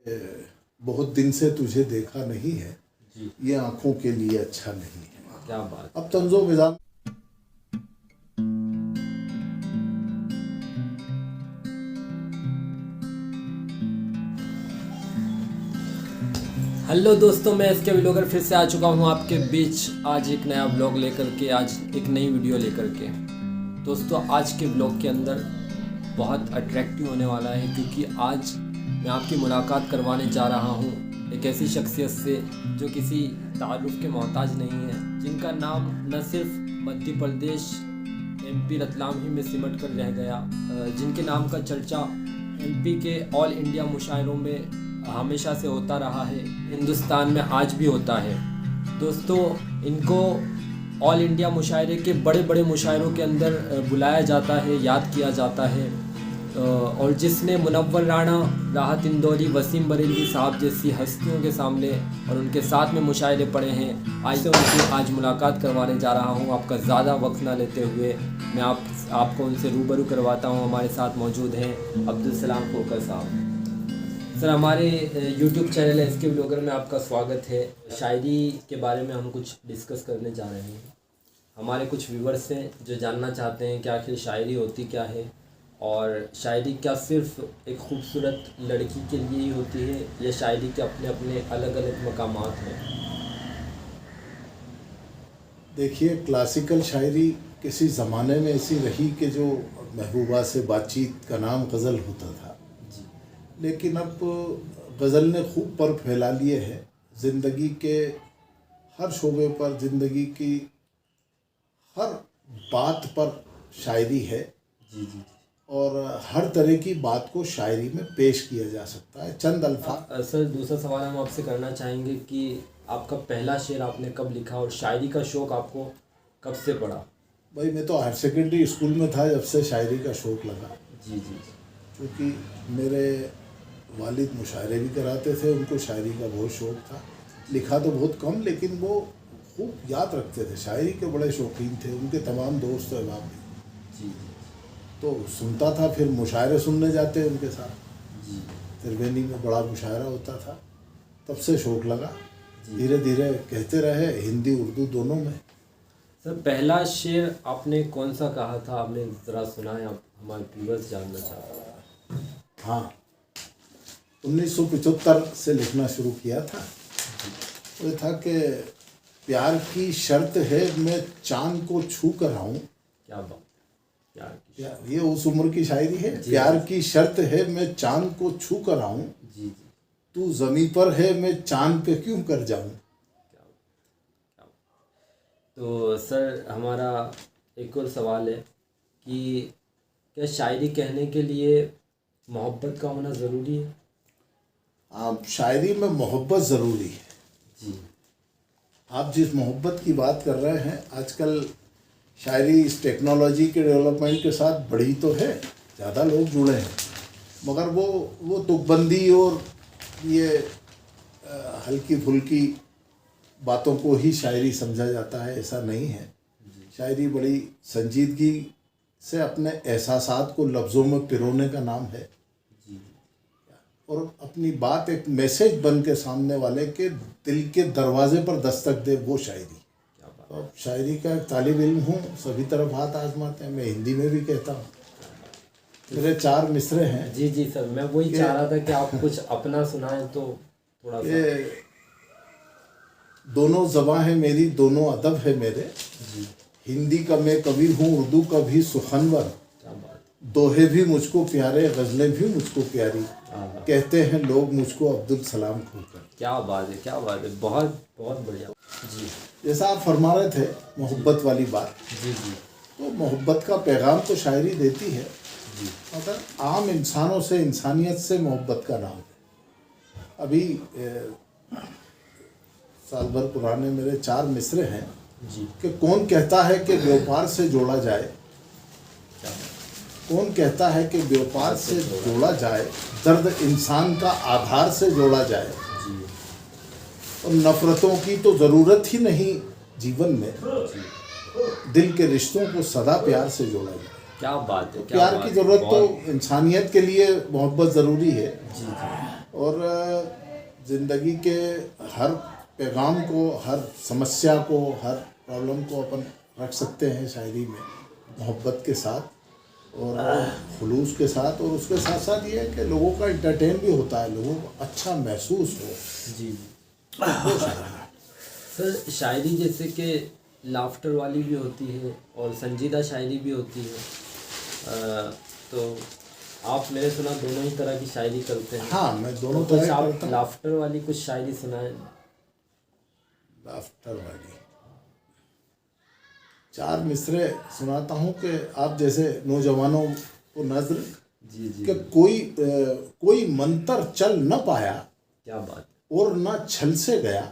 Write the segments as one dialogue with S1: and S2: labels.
S1: बहुत दिन से तुझे देखा नहीं है
S2: जी।
S1: ये आंखों के लिए अच्छा नहीं है।
S2: क्या बात।
S1: अब तंजो मिजान
S2: हेलो दोस्तों, मैं इसके व्लॉगर फिर से आ चुका हूँ आपके बीच। आज एक नया व्लॉग लेकर के, आज एक नई वीडियो लेकर के। दोस्तों, आज के व्लॉग के अंदर बहुत अट्रैक्टिव होने वाला है, क्योंकि आज मैं आपकी मुलाकात करवाने जा रहा हूँ एक ऐसी शख्सियत से जो किसी तारुफ के मोहताज नहीं है, जिनका नाम न सिर्फ मध्य प्रदेश एमपी रतलाम ही में सिमट कर रह गया, जिनके नाम का चर्चा एमपी के ऑल इंडिया मुशायरों में हमेशा से होता रहा है, हिंदुस्तान में आज भी होता है। दोस्तों, इनको ऑल इंडिया मुशायरे के बड़े बड़े मुशायरों के अंदर बुलाया जाता है, याद किया जाता है, और जिसने मुनव्वर राणा, राहत इंदौरी, वसीम बरेलवी साहब जैसी हस्तियों के सामने और उनके साथ में मुशायरे पढ़े हैं, आज उनकी आज मुलाकात करवाने जा रहा हूँ। आपका ज़्यादा वक्त ना लेते हुए मैं आपको उनसे रूबरू करवाता हूँ। हमारे साथ मौजूद हैं अब्दुल सलाम खोकर साहब। सर, हमारे YouTube चैनल है इसके व्लॉगर में आपका स्वागत है। शायरी के बारे में हम कुछ डिस्कस करने जा रहे हैं। हमारे कुछ व्यूवर्स हैं जो जानना चाहते हैं कि आखिर शायरी होती क्या है, और शायरी क्या सिर्फ एक खूबसूरत लड़की के लिए ही होती है, या शायरी के अपने अपने अलग अलग मकामात हैं।
S1: देखिए, क्लासिकल शायरी किसी ज़माने में ऐसी रही कि जो महबूबा से बातचीत का नाम गज़ल होता था, लेकिन अब गज़ल ने खूब पर फैला लिए हैं। ज़िंदगी के हर शोबे पर, ज़िंदगी की हर बात पर शायरी है।
S2: जी जी।
S1: और हर तरह की बात को शायरी में पेश किया जा सकता है। चंद अल्फाज।
S2: सर, दूसरा सवाल हम आपसे करना चाहेंगे कि आपका पहला शेर आपने कब लिखा, और शायरी का शौक़ आपको कब से पड़ा?
S1: भाई, मैं तो हायर सेकेंडरी स्कूल में था जब से शायरी का शौक़ लगा।
S2: जी जी।
S1: क्योंकि मेरे वालिद मुशायरे भी कराते थे, उनको शायरी का बहुत शौक़ था। लिखा तो बहुत कम, लेकिन वो खूब याद रखते थे, शायरी के बड़े शौकीन थे। उनके तमाम दोस्त अहबाब भी।
S2: जी।
S1: तो सुनता था, फिर मुशायरे सुनने जाते उनके साथ।
S2: जी।
S1: त्रिवेणी में बड़ा मुशायरा होता था, तब से शौक़ लगा। धीरे धीरे कहते रहे, हिंदी उर्दू दोनों में।
S2: सर, पहला शेर आपने कौन सा कहा था? आपने ज़रा सुनाएं, आप हमारे व्यूअर्स जानना चाहते हैं।
S1: हाँ, 1975 से लिखना शुरू किया था। वो था कि प्यार की शर्त है मैं चांद को छू कर आऊँ।
S2: क्या बात। प्यार की
S1: ये उस उम्र की शायरी है। प्यार की शर्त है मैं चांद को छू कर आऊँ,
S2: जी जी।
S1: तू ज़मीं पर है मैं चांद पे क्यों कर जाऊँ।
S2: तो सर, हमारा एक और सवाल है कि क्या शायरी कहने के लिए मोहब्बत का होना ज़रूरी है?
S1: आप शायरी में मोहब्बत ज़रूरी है
S2: जी।
S1: आप जिस मोहब्बत की बात कर रहे हैं, आजकल शायरी इस टेक्नोलॉजी के डेवलपमेंट के साथ बढ़ी तो है, ज़्यादा लोग जुड़े हैं, मगर वो तुकबंदी और ये हल्की फुल्की बातों को ही शायरी समझा जाता है, ऐसा नहीं है। शायरी बड़ी संजीदगी से अपने एहसासात को लफ्ज़ों में पिरोने का नाम है, और अपनी बात एक मैसेज बन के सामने वाले के दिल के दरवाजे पर दस्तक दे, वो शायरी। तो शायरी का एक तालिब इल्म हूँ, सभी तरफ हाथ आजमाते हैं। मैं हिंदी में भी कहता हूँ। मेरे 4 मिसरे हैं।
S2: जी जी सर, मैं वही चाह रहा था कि आप कुछ अपना सुनाएं तो थोड़ा सा।
S1: दोनों ज़बां है मेरी, दोनों अदब है मेरे।
S2: जी।
S1: हिंदी का मैं कवि हूँ, उर्दू का भी सुखनवर। दोहे भी मुझको प्यारे, गज़लें भी मुझको प्यारी, कहते हैं लोग मुझको अब्दुल सलाम खोकर।
S2: क्या बात है, क्या बात है। बहुत बहुत बढ़िया। जी।
S1: जैसा आप फरमा रहे थे मोहब्बत वाली बात।
S2: जी जी।
S1: तो मोहब्बत का पैगाम तो शायरी देती है,
S2: जी।
S1: मगर आम इंसानों से, इंसानियत से मोहब्बत का नाम है। अभी साल भर पुराने मेरे 4 मिसरे हैं
S2: जी।
S1: कि कौन कहता है कि व्यापार से जोड़ा जाए, कौन कहता है कि व्यापार से जोड़ा जाए, दर्द इंसान का आधार से जोड़ा जाए, और नफ़रतों की तो ज़रूरत ही नहीं जीवन में, दिल के रिश्तों को सदा प्यार से जोड़ा जाए।
S2: क्या बात है।
S1: प्यार की ज़रूरत तो इंसानियत के लिए मोहब्बत ज़रूरी है।
S2: जी जी।
S1: और ज़िंदगी के हर पैगाम को, हर समस्या को, हर प्रॉब्लम को अपन रख सकते हैं शायरी में, मोहब्बत के साथ और खुलूस के साथ। और उसके साथ साथ ये है कि लोगों का इंटरटेन भी होता है, लोगों को अच्छा महसूस हो।
S2: जी सर, शायरी जैसे कि लाफ्टर वाली भी होती है और संजीदा शायरी भी होती है, तो आप, मैंने सुना, दोनों ही तरह की शायरी करते हैं।
S1: हाँ, मैं दोनों
S2: तो कुछ
S1: तरह
S2: आप
S1: करता हूँ।
S2: लाफ्टर वाली कुछ शायरी सुनाएं।
S1: लाफ्टर वाली 4 मिसरे सुनाता हूँ कि आप जैसे नौजवानों को नज़र
S2: जी जी,
S1: कि कोई मंतर चल न पाया
S2: क्या बात
S1: और न छल से गया,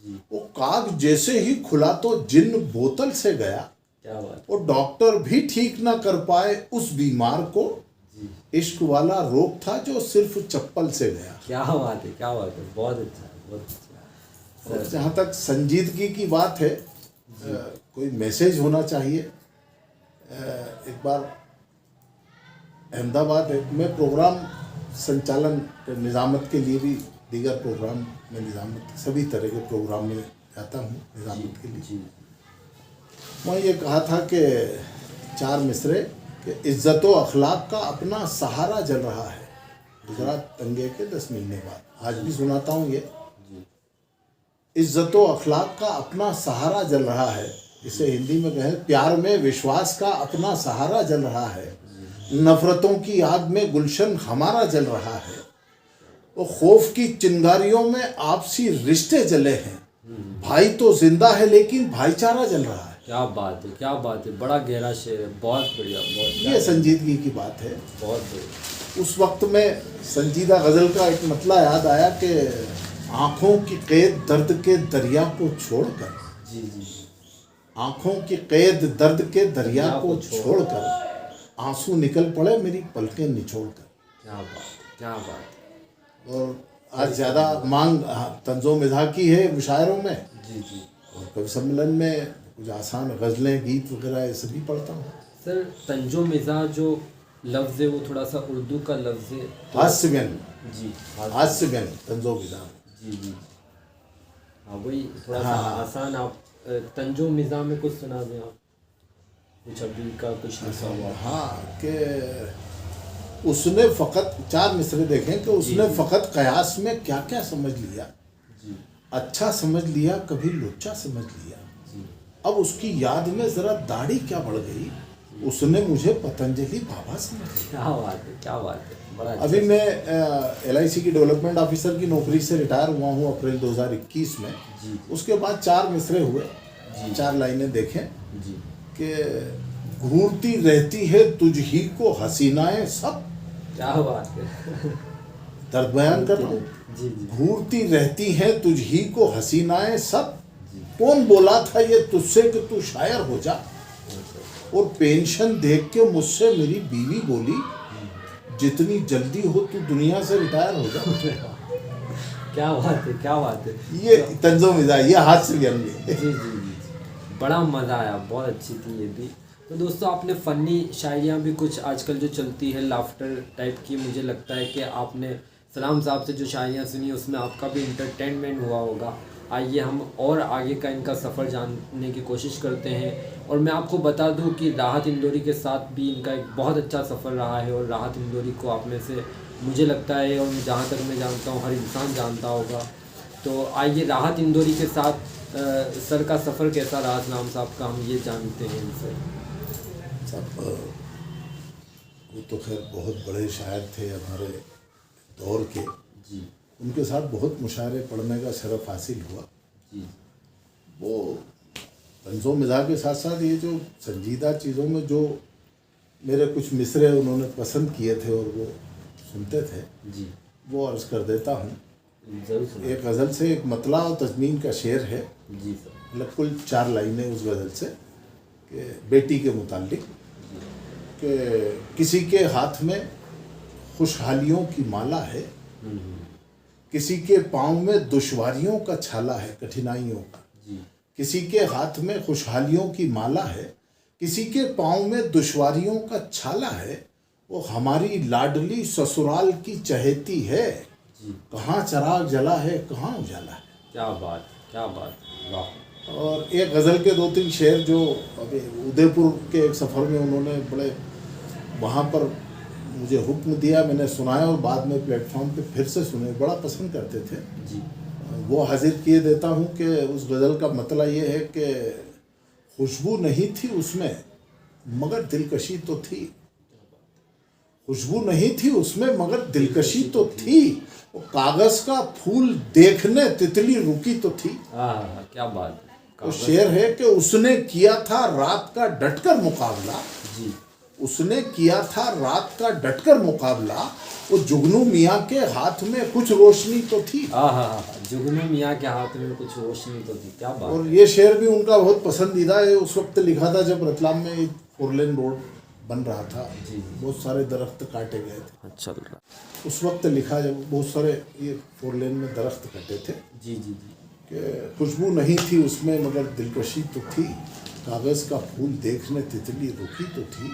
S2: जी,
S1: वो काग जैसे ही खुला तो जिन बोतल से गया,
S2: क्या बात
S1: और डॉक्टर भी ठीक ना कर पाए उस बीमार को,
S2: जी,
S1: इश्क वाला रोग था जो सिर्फ चप्पल से गया।
S2: क्या बात है, क्या बात है, बहुत अच्छा है, बहुत अच्छा।
S1: और जहाँ तक संजीदगी की बात है, कोई मैसेज होना चाहिए। एक बार अहमदाबाद में प्रोग्राम संचालन निज़ामत के लिए भी, दीगर प्रोग्राम में निज़ामत, सभी तरह के प्रोग्राम में जाता हूँ निज़ामत के लिए।
S2: जी
S1: वहाँ ये कहा था कि 4 मिसरे कि इज़्ज़त व अखलाक का अपना सहारा जल रहा है। गुजरात दंगे के 10 महीने बाद, आज भी सुनाता हूँ ये। इज़्ज़त व अखलाक का अपना सहारा जल रहा है, इसे हिंदी में कहें प्यार में विश्वास का अपना सहारा जल रहा है, नफ़रतों की आग में गुलशन हमारा जल रहा है, वो खौफ की चिंगारियों में आपसी रिश्ते जले हैं, भाई तो जिंदा है लेकिन भाईचारा जल रहा है।
S2: क्या बात है, क्या बात है, बड़ा गहरा शेर है, बहुत बढ़िया, बहुत
S1: ये संजीदगी की बात है।
S2: बहुत बढ़िया।
S1: उस वक्त में संजीदा गज़ल का एक मतला याद आया कि आँखों की कैद दर्द के दरिया को छोड़कर,
S2: जी जी,
S1: आँखों की कैद दर्द के दरिया को छोड़कर आंसू निकल पड़े मेरी पलकें निचोड़कर।
S2: क्या बात, क्या बात।
S1: और आज ज़्यादा मांग तंज़ो मिज़ाह की है मुशायरों में,
S2: जी जी।
S1: और कवि सम्मेलन में कुछ आसान गज़लें, गीत वगैरह ये सभी पढ़ता हूँ।
S2: सर, तंजो मिज़ाह जो लफ्ज़ है वो थोड़ा सा उर्दू का लफ्ज़ है,
S1: हास्य व्यंग,
S2: जी
S1: हास्य व्यंग तंज़ो मिज़ाह।
S2: जी जी, हाँ वही थोड़ा सा आसान। आप तंजो मिज़ाह में कुछ सुना दें आप, कुछ अभी का कुछ लिखा हुआ।
S1: हाँ, कि उसने फ़कत 4 मिसरे देखें कि उसने फ़कत कयास में क्या क्या समझ लिया,
S2: जी
S1: अच्छा समझ लिया, कभी लुच्चा समझ लिया,
S2: जी,
S1: अब उसकी याद में ज़रा दाढ़ी क्या बढ़ गई, उसने मुझे पतंजलि बाबा समझ लिया।
S2: क्या बात है, क्या बात है, बड़ा अच्छा।
S1: अभी मैं LIC की डेवलपमेंट ऑफिसर की नौकरी से रिटायर हुआ हूँ अप्रैल 2021 में।
S2: जी
S1: उसके बाद 4 मिसरे हुए,
S2: जी,
S1: 4 लाइनें देखें
S2: जी,
S1: कि घूरती रहती है तुझ ही को हसीनाएं सब,
S2: क्या बात है।
S1: दर्द बयान कर रहा हूँ।
S2: जी जी,
S1: घूरती रहती हैं तुझ ही को हसीनाएं सब,
S2: जी,
S1: कौन बोला था ये तुझसे कि तू शायर हो जा, और पेंशन देख के मुझसे मेरी बीवी बोली जितनी जल्दी हो तू दुनिया से रिटायर हो जा।
S2: क्या बात है, क्या बात है।
S1: ये तंज़ो मिज़ाह, ये हास्य व्यंग है।
S2: जी जी जी, बड़ा मज़ा आया, बहुत अच्छी थी ये भी। तो दोस्तों, आपने फ़नी शायरियाँ भी कुछ आजकल जो चलती है लाफ्टर टाइप की, मुझे लगता है कि आपने सलाम साहब से जो शायरियाँ सुनी उसमें आपका भी इंटरटेनमेंट हुआ होगा। आइए हम और आगे का इनका सफ़र जानने की कोशिश करते हैं। और मैं आपको बता दूं कि राहत इंदौरी के साथ भी इनका एक बहुत अच्छा सफ़र रहा है, और राहत इंदौरी को आप में से, मुझे लगता है और जहाँ तक मैं जानता हूँ, हर इंसान जानता होगा। तो आइए राहत इंदौरी के साथ सर का सफ़र कैसा रहा सलाम साहब का, हम ये जानते हैं इनसे।
S1: सब वो तो खैर बहुत बड़े शायर थे हमारे दौर के
S2: जी,
S1: उनके साथ बहुत मुशायरे पढ़ने का शरफ हासिल हुआ।
S2: जी,
S1: वो तंज़ो मिज़ाह के साथ साथ ये जो संजीदा चीज़ों में जो मेरे कुछ मिसरे उन्होंने पसंद किए थे और वो सुनते थे,
S2: जी,
S1: वो अर्ज़ कर देता हूँ।
S2: ज़रूर सुना।
S1: एक गज़ल से एक मतला और तज़मीन का शेर है,
S2: जी सर,
S1: मतलब कुल 4 लाइनें उस गज़ल से, कि बेटी के मुतालिक, कि किसी के हाथ में खुशहालियों की माला है, किसी के पाँव में दुश्वारियों का छाला है, कठिनाइयों का।
S2: जी,
S1: किसी के हाथ में खुशहालियों की माला है, किसी के पाँव में दुश्वारियों का छाला है, वो हमारी लाडली ससुराल की चहेती है,
S2: जी।
S1: कहाँ चिराग जला है, कहाँ उजाला है।
S2: क्या बात, क्या बात, वाह।
S1: और एक गज़ल के 2-3 शेर जो अभी उदयपुर के एक सफ़र में उन्होंने बड़े वहाँ पर मुझे हुक्म दिया, मैंने सुनाया और बाद में प्लेटफॉर्म पे फिर से सुने, बड़ा पसंद करते थे
S2: जी।
S1: वो हाजिर किए देता हूँ कि उस गज़ल का मतलब ये है कि खुशबू नहीं थी उसमें मगर दिलकशी तो थी। खुशबू नहीं थी उसमें मगर दिलकशी तो थी। वो कागज़ का फूल देखने तितली रुकी तो थी।
S2: क्या बात है।
S1: वो शेर है कि उसने किया था रात का डटकर मुकाबला।
S2: जी।
S1: उसने किया था रात का डटकर मुकाबला। वो जुगनू मियाँ के हाथ में कुछ रोशनी तो थी।
S2: जुगनू मियाँ के हाथ में कुछ रोशनी तो थी। क्या बात।
S1: और ये शेर भी उनका बहुत पसंदीदा है। उस वक्त लिखा था जब रतलाम में एक 4 लेन रोड बन रहा था।
S2: जी।
S1: बहुत सारे दरख्त काटे गए थे।
S2: चल रहा।
S1: उस वक्त लिखा जब बहुत सारे ये 4 लेन में दरख्त कटे थे
S2: जी जी जी।
S1: कि खुशबू नहीं थी उसमें मगर दिलकशी तो थी। कागज़ का फूल देखने तितली रुकी तो थी।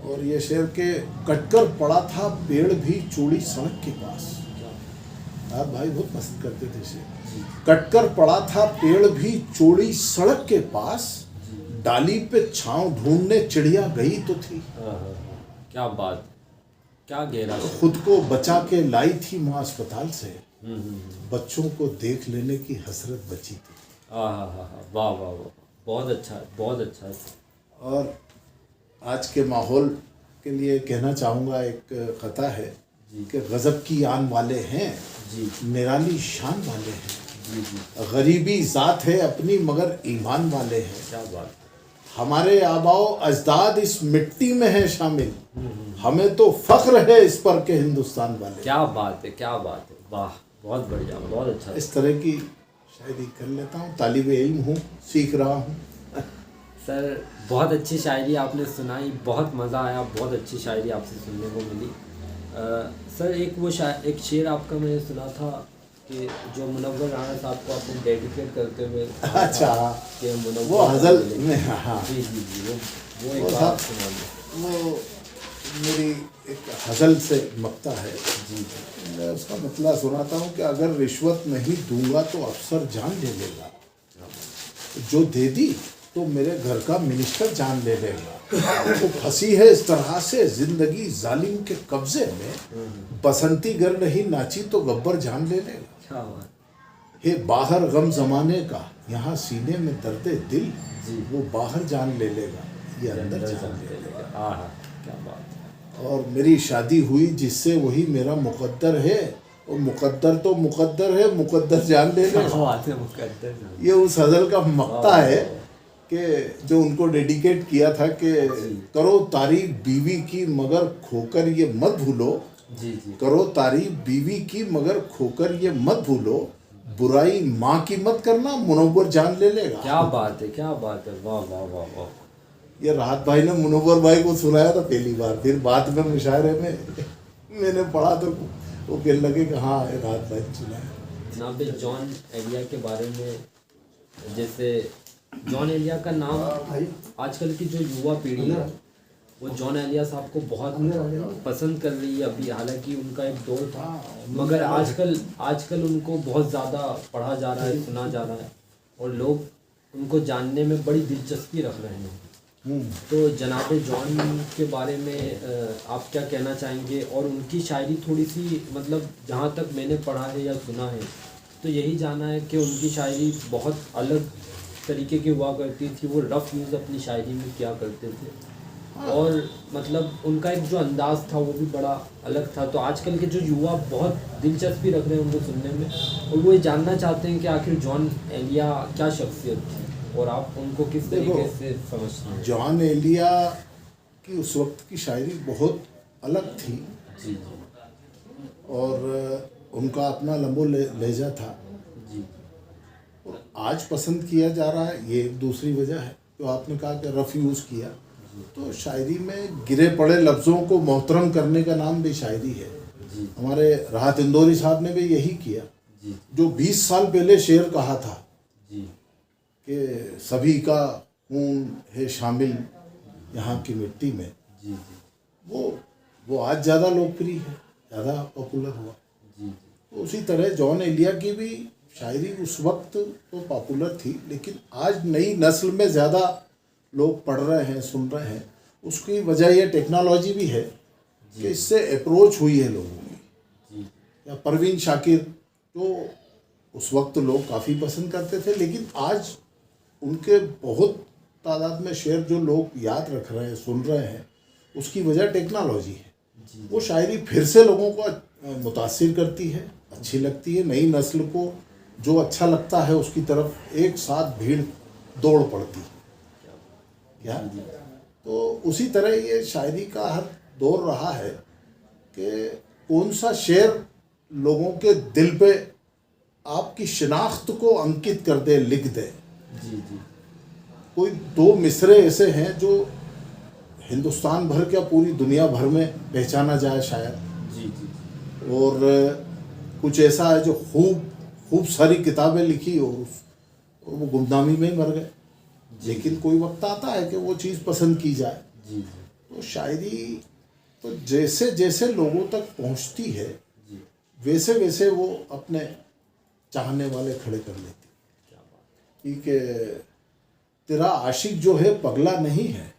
S1: और ये शेर के कटकर पड़ा था पेड़ भी चौड़ी सड़क के पास। आप भाई बहुत पसंद करते थे शेर। कटकर पड़ा था पेड़ भी चौड़ी सड़क के पास। डाली पे छांव ढूंढने चिड़िया गई तो थी।
S2: क्या बात, क्या गहरा।
S1: खुद को बचा के लाई थी माँ अस्पताल से। बच्चों को देख लेने की हसरत बची थी।
S2: वाह वाह वाह, बहुत अच्छा है, बहुत अच्छा है।
S1: और आज के माहौल के लिए कहना चाहूँगा, एक कथा है कि गज़ब की आन वाले हैं
S2: जी,
S1: निराली शान वाले हैं।
S2: जी जी।
S1: गरीबी ज़ात है अपनी मगर ईमान वाले हैं।
S2: क्या बात।
S1: हमारे आबाओ अजदाद इस मिट्टी में है शामिल। हमें तो फ़ख्र है इस पर के हिंदुस्तान वाले।
S2: क्या बात है, क्या बात है, वाह, बहुत बढ़िया, बहुत अच्छा।
S1: इस तरह की शायरी कर लेता हूँ। तालिबे इल्म हूँ, सीख रहा हूँ।
S2: सर बहुत अच्छी शायरी आपने सुनाई, बहुत मज़ा आया, बहुत अच्छी शायरी आपसे सुनने को मिली। सर एक शेर आपका मैंने सुना था कि जो मुनव्वर राणा साहब को आपने डेडिकेट करते हुए।
S1: अच्छा,
S2: कि
S1: वो हज़ल में। हाँ
S2: जी जी जी, वो एक बात सुना दो।
S1: वो मेरी एक हज़ल से मकता है
S2: जी।
S1: मैं उसका मतलब सुनाता हूँ कि अगर रिश्वत नहीं दूंगा तो अफसर जान ले लेगा। जो दे दी तो मेरे घर का मिनिस्टर जान ले लेगा। वो फंसी है इस तरह से जिंदगी जालिम के कब्जे में। बसंती गर नहीं नाची तो गब्बर जान ले लेगा।
S2: क्या बात।
S1: हे बाहर गम जमाने का यहाँ सीने में दर्द दिल।
S2: जी।
S1: वो बाहर जान ले लेगा ये अंदर जान ले लेगा।
S2: क्या बात।
S1: और मेरी शादी हुई जिससे वही मेरा मुकद्दर है। और मुकद्दर तो मुकद्दर है, मुकद्दर जान ले लेगा।
S2: मुकद्दर।
S1: ये उस हज़ल का मक्ता है कि जो उनको डेडिकेट किया था कि करो तारीफ बीवी की मगर खोकर ये मत भूलो।
S2: जी जी।
S1: करो तारीफ बीवी की मगर खोकर ये मत भूलो। बुराई माँ की मत करना मुनव्वर जान ले लेगा।
S2: क्या बात है, क्या बात है, वाह वाह वाह वाह।
S1: ये राहत भाई ने मुनव्वर भाई को सुनाया था पहली बार। फिर बाद में मुशायरे में मैंने पढ़ा तो वो कहने लगे कि हाँ ये राहत भाई ने सुनाया।
S2: जनाब जॉन एलिया के बारे में, जैसे जॉन एलिया का नाम आजकल की जो युवा पीढ़ी है वो जॉन एलिया साहब को बहुत पसंद कर रही है अभी। हालांकि उनका एक दौर था मगर आजकल उनको बहुत ज़्यादा पढ़ा जा रहा है, सुना जा रहा है और लोग उनको जानने में बड़ी दिलचस्पी रख रहे हैं। तो जनाब जॉन के बारे में आप क्या कहना चाहेंगे? और उनकी शायरी थोड़ी सी, मतलब जहाँ तक मैंने पढ़ा है या सुना है तो यही जाना है कि उनकी शायरी बहुत अलग तरीके की हुआ करती थी। वो रफ़ यूज़ अपनी शायरी में किया करते थे और मतलब उनका एक जो अंदाज़ था वो भी बड़ा अलग था। तो आजकल के जो युवा बहुत दिलचस्पी रख रहे हैं उनको सुनने में और वो ये जानना चाहते हैं कि आखिर जॉन एलिया क्या शख्सियत थी और आप उनको किस तरीके से समझते हैं?
S1: जॉन एलिया की उस वक्त की शायरी बहुत अलग थी
S2: जी
S1: और उनका अपना लंबो लहजा था
S2: जी।
S1: और आज पसंद किया जा रहा है, ये एक दूसरी वजह है। तो आपने कहा कि रफ़ यूज़ किया, तो शायरी में गिरे पड़े लफ्ज़ों को मोहतरम करने का नाम भी शायरी है।
S2: जी।
S1: हमारे राहत इंदौरी साहब ने भी यही किया
S2: जी।
S1: जो 20 साल पहले शेर कहा था
S2: जी।
S1: कि सभी का खून है शामिल यहाँ की मिट्टी में।
S2: जी।
S1: वो आज ज़्यादा लोकप्रिय है, ज़्यादा पॉपुलर हुआ। तो उसी तरह जॉन एलिया की भी शायरी उस वक्त तो पॉपुलर थी, लेकिन आज नई नस्ल में ज़्यादा लोग पढ़ रहे हैं, सुन रहे हैं। उसकी वजह ये टेक्नोलॉजी भी है कि इससे अप्रोच हुई है लोगों की। या परवीन शाकिर तो उस वक्त लोग काफ़ी पसंद करते थे, लेकिन आज उनके बहुत तादाद में शेर जो लोग याद रख रहे हैं, सुन रहे हैं, उसकी वजह टेक्नोलॉजी है। वो शायरी फिर से लोगों को मुतासिर करती है, अच्छी लगती है। नई नस्ल को जो अच्छा लगता है उसकी तरफ एक साथ भीड़ दौड़ पड़ती है। क्या तो उसी तरह ये शायरी का हर दौर रहा है कि कौन सा शेर लोगों के दिल पे आपकी शिनाख्त को अंकित कर दे, लिख दे। कोई दो मिसरे ऐसे हैं जो हिंदुस्तान भर क्या पूरी दुनिया भर में पहचाना जाए शायद। और कुछ ऐसा है जो खूब सारी किताबें लिखी और वो गुमनामी में ही मर गए। लेकिन कोई वक्त आता है कि वो चीज़ पसंद की जाए। तो शायरी तो जैसे जैसे लोगों तक पहुंचती है वैसे वैसे वो अपने चाहने वाले खड़े कर लेती। कि तेरा आशिक जो है पगला नहीं है,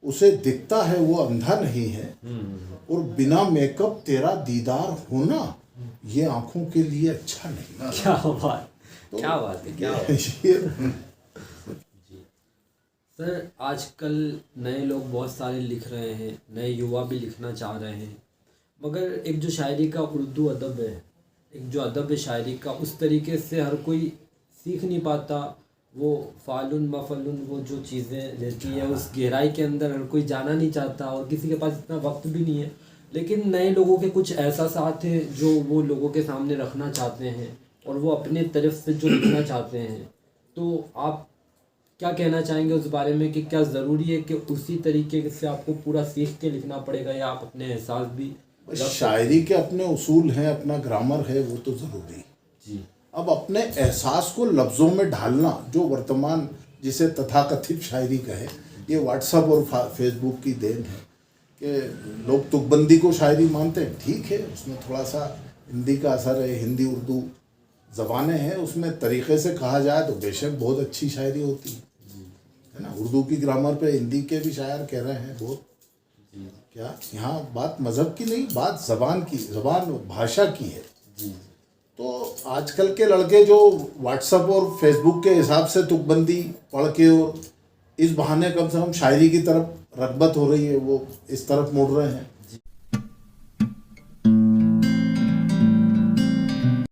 S1: उसे दिखता है वो अंधा नहीं है, और बिना मेकअप तेरा दीदार होना ये आंखों के लिए अच्छा नहीं।
S2: क्या बात, तो क्या बात है, क्या बात है। सर आजकल नए लोग बहुत सारे लिख रहे हैं, नए युवा भी लिखना चाह रहे हैं, मगर एक जो शायरी का उर्दू अदब है, एक जो अदब है शायरी का, उस तरीके से हर कोई सीख नहीं पाता। वो फ़ालुन मफ़लुन वो जो चीज़ें रहती है उस गहराई के अंदर हर कोई जाना नहीं चाहता, और किसी के पास इतना वक्त भी नहीं है। लेकिन नए लोगों के कुछ एहसासात हैं जो वो लोगों के सामने रखना चाहते हैं और वो अपने तरफ से जो लिखना चाहते हैं। तो आप क्या कहना चाहेंगे उस बारे में कि क्या ज़रूरी है कि उसी तरीके से आपको पूरा सीख के लिखना पड़ेगा, या आप अपने एहसास भी?
S1: शायरी के अपने उसूल हैं, अपना ग्रामर है, वो तो ज़रूरी जी। अब अपने एहसास को लफ्ज़ों में ढालना, जो वर्तमान जिसे तथाकथित शायरी कहे, ये व्हाट्सएप और फेसबुक की देन है कि लोग तुकबंदी को शायरी मानते हैं। ठीक है, उसमें थोड़ा सा हिंदी का असर है, हिंदी उर्दू ज़बानें हैं, उसमें तरीक़े से कहा जाए तो बेशक बहुत अच्छी शायरी होती है ना। उर्दू की ग्रामर पे हिंदी के भी शायर कह रहे हैं बहुत। क्या यहाँ बात मज़हब की नहीं, बात ज़बान की, ज़बान भाषा की है। तो आजकल के लड़के जो व्हाट्सएप और फेसबुक के हिसाब से तुकबंदी पढ़ के और इस बहाने कम से कम शायरी की तरफ रग़बत हो रही है, वो इस तरफ मुड़ रहे हैं।